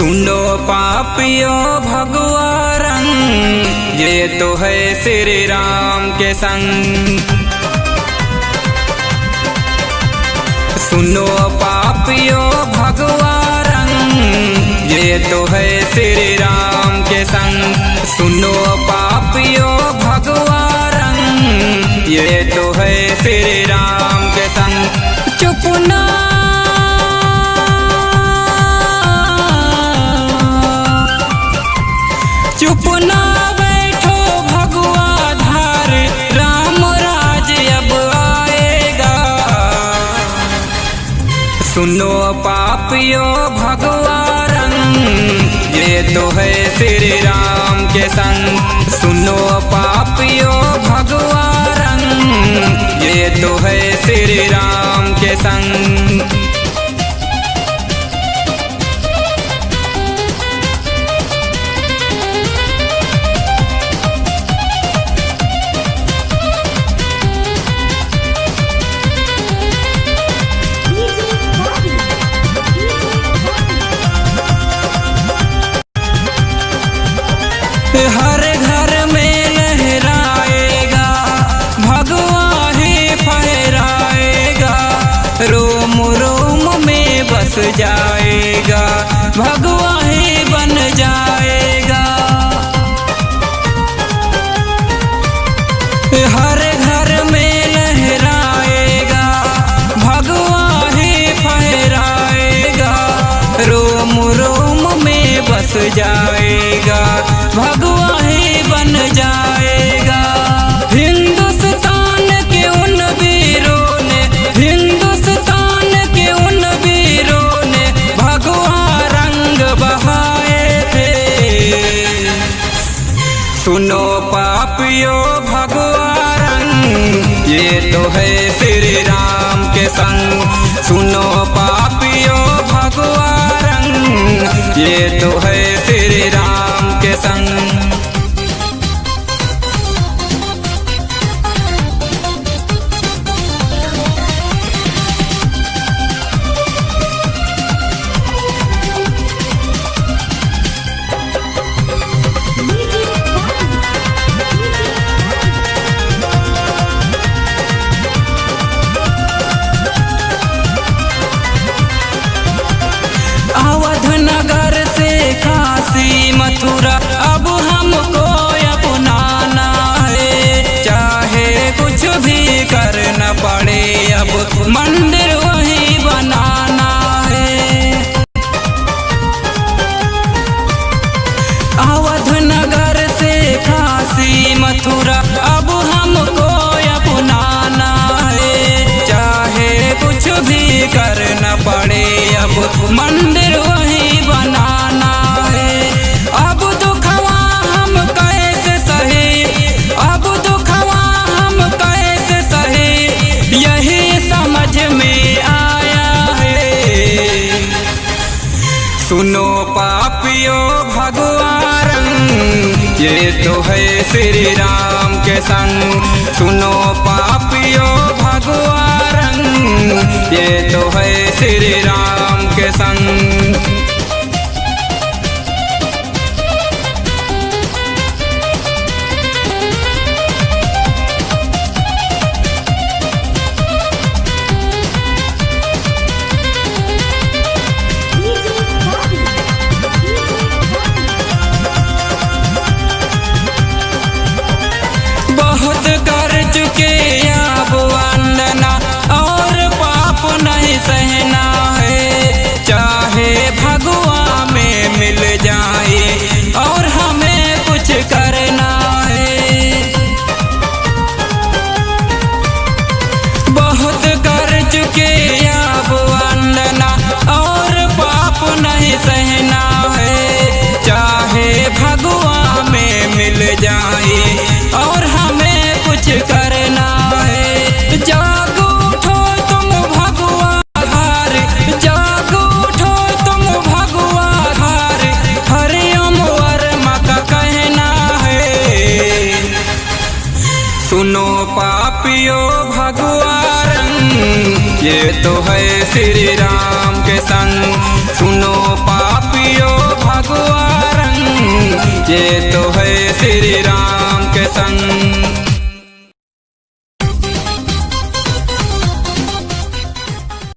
सुनो पापियों भगवान, ये तो है श्री राम के संग। सुनो पापियों भगवान, ये तो है श्री राम के संग। सुनो पापियों भगवान, ये तो है श्री राम के संग। चुप ना चुप ना बैठो भगवा धार, राम राज अब आएगा। सुनो पापियों भगवान, ये तो है श्री राम के संग। सुनो पापियों भगवान, ये तो है श्री राम के संग। हर घर में लहराएगा, भगवा ही फहराएगा। रोम रोम में बस जाएगा, भगवा ही बन जाएगा। हर घर में लहराएगा, भगवा ही फहराएगा। रोम रोम में बस जाएगा, भगवा ही बन जाएगा। हिंदुस्तान के उन वीरों ने, हिंदुस्तान के उन वीरों ने भगवा रंग बहाए थे। सुनो पापियों भगवा रंग, ये तो है श्री राम के संग। सुनो पापियों भगवा रंग, ये तो है श्री राम के संग। अवध नगर से काशी मथुरा अब हमको अपनाना है। चाहे कुछ भी करना पड़े, अब मंदिर वही बनाना है। अवध नगर से काशी मथुरा अब हमको अपनाना है। चाहे कुछ भी करना पड़े, अब मंदिर वही बनाना है। अब दुखवा हम कैसे सहे, अब दुखवा हम कैसे सहे, यही समझ में आया है। सुनो पापियों भगवान, ये तो है श्री राम के संग। सुनो पापियों भगवान, ये तो है श्री राम के संग। बहुत कर चुके अब वंदना, और पाप नहीं सहना है। चाहे भगवा में मिल जाए, और हमें कुछ करना है। बहुत कर चुके अब वंदना, और पाप नहीं सहना है। चाहे भगवा में मिल जाए, और हमें कुछ करना है। जागो उठो तुम भगवा धार, जागो उठो तुम भगवा धार। हरिओम वर्मा का कहना है। सुनो पापियों भगवा रंग, ये तो है श्री राम के संग। सुनो पापियो भगवा रंग, ये तो है श्री राम के संग।